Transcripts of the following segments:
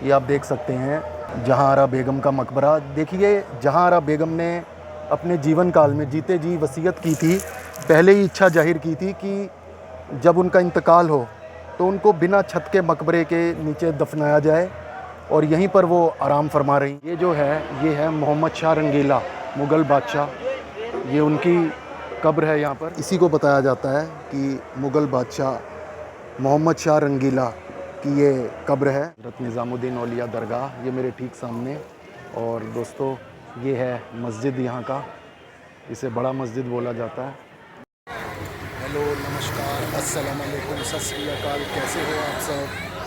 ये आप देख सकते हैं जहां आरा बेगम का मकबरा। देखिए, जहां आरा बेगम ने अपने जीवन काल में जीते जी वसीयत की थी, पहले ही इच्छा जाहिर की थी कि जब उनका इंतकाल हो तो उनको बिना छत के मकबरे के नीचे दफनाया जाए, और यहीं पर वो आराम फरमा रही। ये है मोहम्मद शाह रंगीला, मुग़ल बादशाह। ये उनकी कब्र है यहाँ पर। इसी को बताया जाता है कि मुग़ल बादशाह मोहम्मद शाह रंगीला की ये कब्र है। हज़रत निज़ामुद्दीन औलिया दरगाह ये मेरे ठीक सामने। और दोस्तों, ये है मस्जिद यहाँ का, इसे बड़ा मस्जिद बोला जाता है। हेलो, नमस्कार, अस्सलाम वालेकुम, सत श्री अकाल। कैसे हो आप सब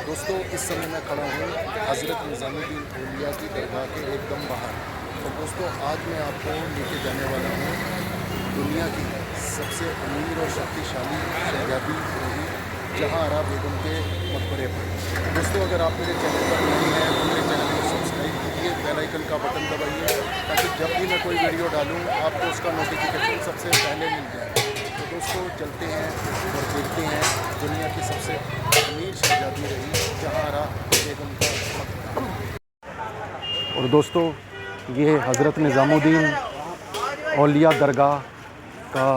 दोस्तों? इस समय मैं खड़ा हूँ हज़रत निज़ामुद्दीन औलिया की दरगाह के एकदम बाहर। और दोस्तों, आज मैं आपको लेके जाने वाला हूँ दुनिया की सबसे अमीर और शक्तिशाली शहजादी रही जहां आरा बेगम के मकबरे पर। दोस्तों, अगर आप मेरे चैनल पर नए हैं तो मेरे चैनल को सब्सक्राइब कीजिए, बेल आइकन का बटन दबाइए, ताकि जब भी मैं कोई वीडियो डालूँ आपको उसका नोटिफिकेशन सबसे पहले मिल जाए। तो दोस्तों, चलते हैं और देखते हैं दुनिया की सबसे अमीर शहजादी रही जहां आरा बेगम का मकबरा। और दोस्तों, ये हज़रत निज़ामुद्दीन औलिया दरगाह का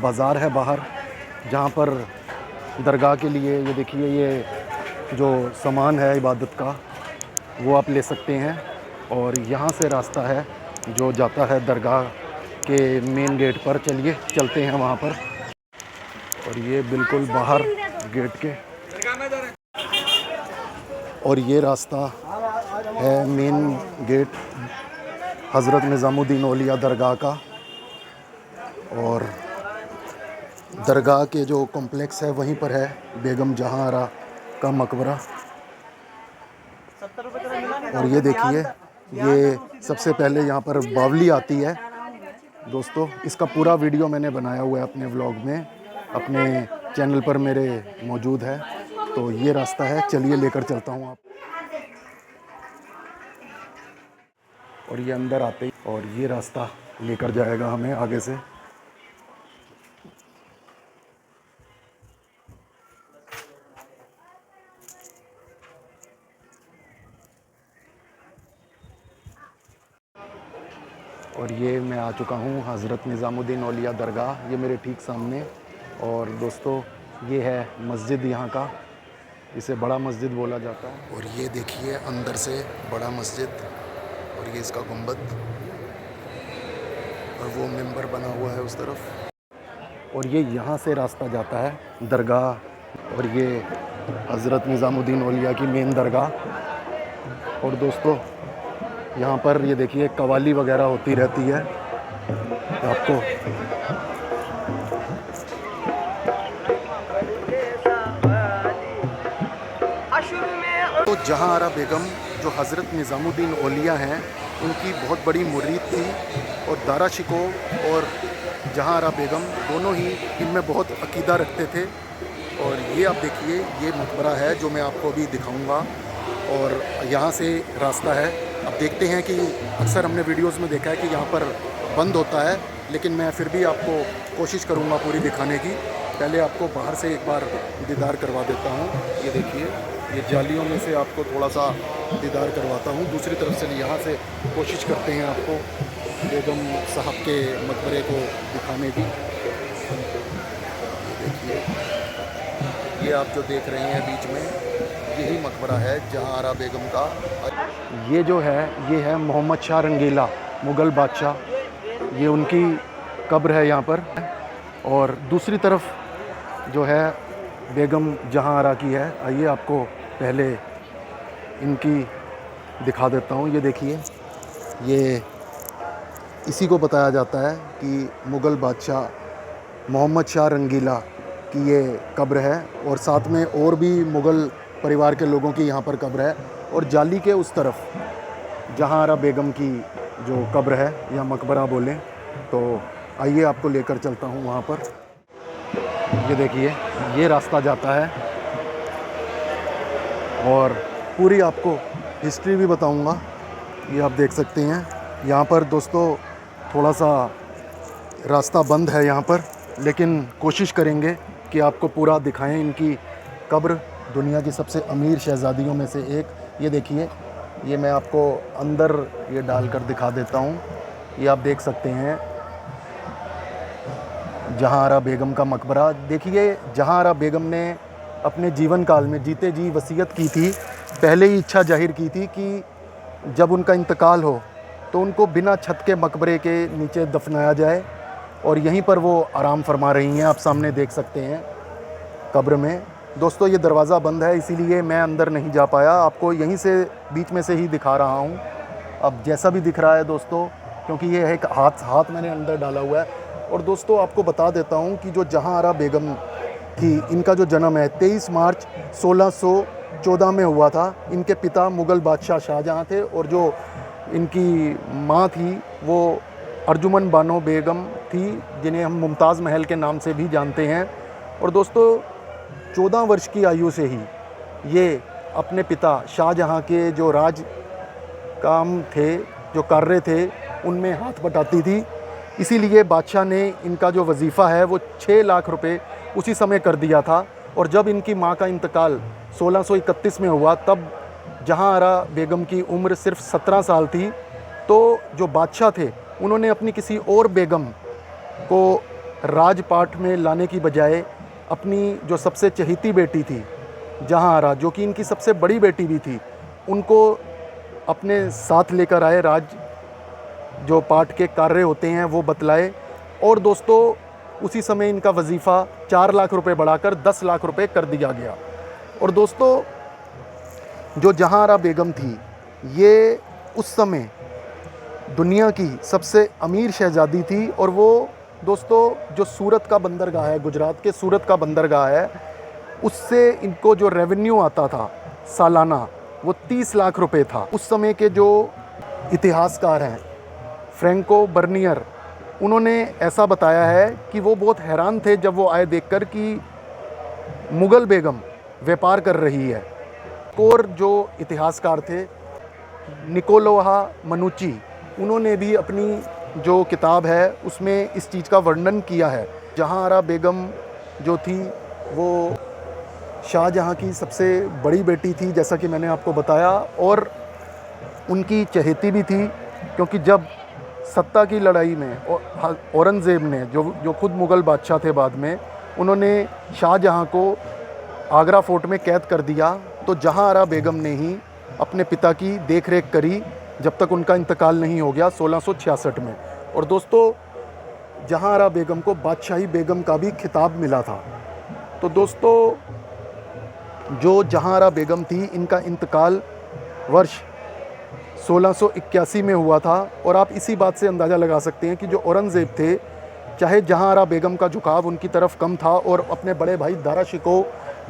बाज़ार है बाहर, जहाँ पर दरगाह के लिए ये देखिए, ये जो सामान है इबादत का वो आप ले सकते हैं। और यहाँ से रास्ता है जो जाता है दरगाह के मेन गेट पर। चलिए चलते हैं वहाँ पर। और ये बिल्कुल बाहर गेट के, और ये रास्ता है मेन गेट हज़रत निज़ामुद्दीन औलिया दरगाह का। और दरगाह के जो कॉम्प्लेक्स है वहीं पर है बेगम जहां आरा का मकबरा। और ये देखिए, ये सबसे पहले यहाँ पर बावली आती है। दोस्तों, इसका पूरा वीडियो मैंने बनाया हुआ है अपने व्लॉग में, अपने चैनल पर मेरे मौजूद है। तो ये रास्ता है, चलिए लेकर चलता हूँ आप। और ये अंदर आते ही, और ये रास्ता लेकर जाएगा हमें आगे से। और ये मैं आ चुका हूँ हज़रत निज़ामुद्दीन औलिया दरगाह, ये मेरे ठीक सामने। और दोस्तों, ये है मस्जिद यहाँ का, इसे बड़ा मस्जिद बोला जाता है। और ये देखिए अंदर से बड़ा मस्जिद, और ये इसका गुंबद, और वो मिंबर बना हुआ है उस तरफ। और ये यहाँ से रास्ता जाता है दरगाह, और ये हज़रत निज़ामुद्दीन औलिया की मेन दरगाह। और दोस्तों, यहाँ पर ये देखिए कवाली वगैरह होती रहती है आपको। तो जहां आरा बेगम जो हज़रत निज़ामुद्दीन औलिया हैं, उनकी बहुत बड़ी मुरीद थी। और दारा शिकोह और जहां आरा बेगम दोनों ही इनमें बहुत अकीदा रखते थे। और ये आप देखिए, ये मकबरा है जो मैं आपको अभी दिखाऊंगा। और यहाँ से रास्ता है। अब देखते हैं कि अक्सर हमने वीडियोस में देखा है कि यहाँ पर बंद होता है, लेकिन मैं फिर भी आपको कोशिश करूँगा पूरी दिखाने की। पहले आपको बाहर से एक बार दीदार करवा देता हूँ। ये देखिए, ये जालियों में से आपको थोड़ा सा दीदार करवाता हूँ। दूसरी तरफ से यहाँ से कोशिश करते हैं आपको बेगम साहब के मकबरे को दिखाने की। देखिए, ये आप जो देख रहे हैं बीच में, यही मकबरा है जहां आरा बेगम का। ये जो है, ये है मोहम्मद शाह रंगीला, मुग़ल बादशाह। ये उनकी कब्र है यहाँ पर। और दूसरी तरफ जो है बेगम जहां आरा की है। आइए आपको पहले इनकी दिखा देता हूँ। ये देखिए, ये इसी को बताया जाता है कि मुग़ल बादशाह मोहम्मद शाह रंगीला की ये कब्र है। और साथ में और भी मुग़ल परिवार के लोगों की यहाँ पर कब्र है। और जाली के उस तरफ जहां आरा बेगम की जो कब्र है, या मकबरा बोलें, तो आइए आपको लेकर चलता हूँ वहाँ पर। ये देखिए, ये रास्ता जाता है, और पूरी आपको हिस्ट्री भी बताऊँगा। ये आप देख सकते हैं। यहाँ पर दोस्तों थोड़ा सा रास्ता बंद है यहाँ पर, लेकिन कोशिश करेंगे कि आपको पूरा दिखाएं इनकी कब्र। दुनिया की सबसे अमीर शहज़ादियों में से एक ये देखिए, ये मैं आपको अंदर ये डालकर दिखा देता हूँ। ये आप देख सकते हैं जहांआरा बेगम का मकबरा। देखिए, जहांआरा बेगम ने अपने जीवन काल में जीते जी वसीयत की थी, पहले ही इच्छा जाहिर की थी कि जब उनका इंतकाल हो तो उनको बिना छत के मकबरे के नीचे दफनाया जाए, और यहीं पर वो आराम फरमा रही हैं। आप सामने देख सकते हैं कब्र में। दोस्तों, ये दरवाज़ा बंद है, इसीलिए मैं अंदर नहीं जा पाया, आपको यहीं से बीच में से ही दिखा रहा हूँ। अब जैसा भी दिख रहा है दोस्तों, क्योंकि ये एक हाथ मैंने अंदर डाला हुआ है। और दोस्तों, आपको बता देता हूँ कि जो जहांआरा बेगम थी, इनका जो जन्म है 23 मार्च 1614 में हुआ था। इनके पिता मुग़ल बादशाह शाहजहाँ थे, और जो इनकी माँ थी वो अर्जुमन बानो बेगम थी, जिन्हें हम मुमताज़ महल के नाम से भी जानते हैं। और दोस्तों, 14 वर्ष की आयु से ही ये अपने पिता शाहजहाँ के जो राज काम थे, जो कार्य थे, उनमें हाथ बटाती थी। इसीलिए बादशाह ने इनका जो वजीफ़ा है वो 6 लाख रुपए उसी समय कर दिया था। और जब इनकी मां का इंतकाल 1631 में हुआ, तब जहांआरा बेगम की उम्र सिर्फ 17 साल थी। तो जो बादशाह थे, उन्होंने अपनी किसी और बेगम को राजपाट में लाने की बजाय अपनी जो सबसे चहेती बेटी थी जहांआरा, जो कि इनकी सबसे बड़ी बेटी भी थी, उनको अपने साथ लेकर आए। जो पाठ के कार्य होते हैं वो बतलाए। और दोस्तों, उसी समय इनका वजीफ़ा 4 लाख रुपए बढ़ाकर 10 लाख रुपए कर दिया गया। और दोस्तों, जो जहांआरा बेगम थी, ये उस समय दुनिया की सबसे अमीर शहज़ादी थी। और वो दोस्तों, जो सूरत का बंदरगाह है, गुजरात के सूरत का बंदरगाह है, उससे इनको जो रेवेन्यू आता था सालाना, वो 30 लाख रुपए था। उस समय के जो इतिहासकार हैं फ्रैंको बर्नियर, उन्होंने ऐसा बताया है कि वो बहुत हैरान थे जब वो आए देखकर कि मुग़ल बेगम व्यापार कर रही है। और जो इतिहासकार थे निकोलोहा मनुची, उन्होंने भी अपनी जो किताब है उसमें इस चीज़ का वर्णन किया है। जहांआरा बेगम जो थी वो शाहजहाँ की सबसे बड़ी बेटी थी, जैसा कि मैंने आपको बताया, और उनकी चहेती भी थी। क्योंकि जब सत्ता की लड़ाई में औरंगज़ेब ने, जो खुद मुग़ल बादशाह थे बाद में, उन्होंने शाहजहाँ को आगरा फोर्ट में कैद कर दिया, तो जहांआरा बेगम ने ही अपने पिता की देखरेख करी जब तक उनका इंतकाल नहीं हो गया 1666 में। और दोस्तों, जहांआरा बेगम को बादशाही बेगम का भी खिताब मिला था। तो दोस्तों, जो जहांआरा बेगम थी, इनका इंतकाल वर्ष 1681 में हुआ था। और आप इसी बात से अंदाज़ा लगा सकते हैं कि जो औरंगज़ेब थे, चाहे जहांआरा बेगम का झुकाव उनकी तरफ कम था और अपने बड़े भाई दारा शिकोह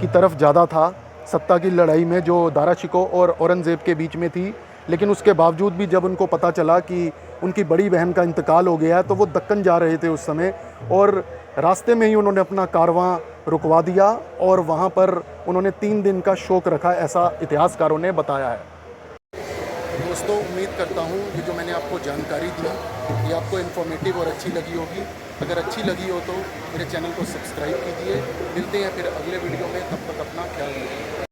की तरफ ज़्यादा था, सत्ता की लड़ाई में जो दारा शिकोह और औरंगज़ेब के बीच में थी, लेकिन उसके बावजूद भी जब उनको पता चला कि उनकी बड़ी बहन का इंतकाल हो गया है, तो वो दक्कन जा रहे थे उस समय, और रास्ते में ही उन्होंने अपना कारवां रुकवा दिया और वहाँ पर उन्होंने 3 दिन का शोक रखा, ऐसा इतिहासकारों ने बताया है। दोस्तों, उम्मीद करता हूँ ये जो मैंने आपको जानकारी दी, ये आपको इन्फॉर्मेटिव और अच्छी लगी होगी। अगर अच्छी लगी हो तो मेरे चैनल को सब्सक्राइब कीजिए। मिलते हैं फिर अगले वीडियो में, तब तक अपना ख्याल रखिए।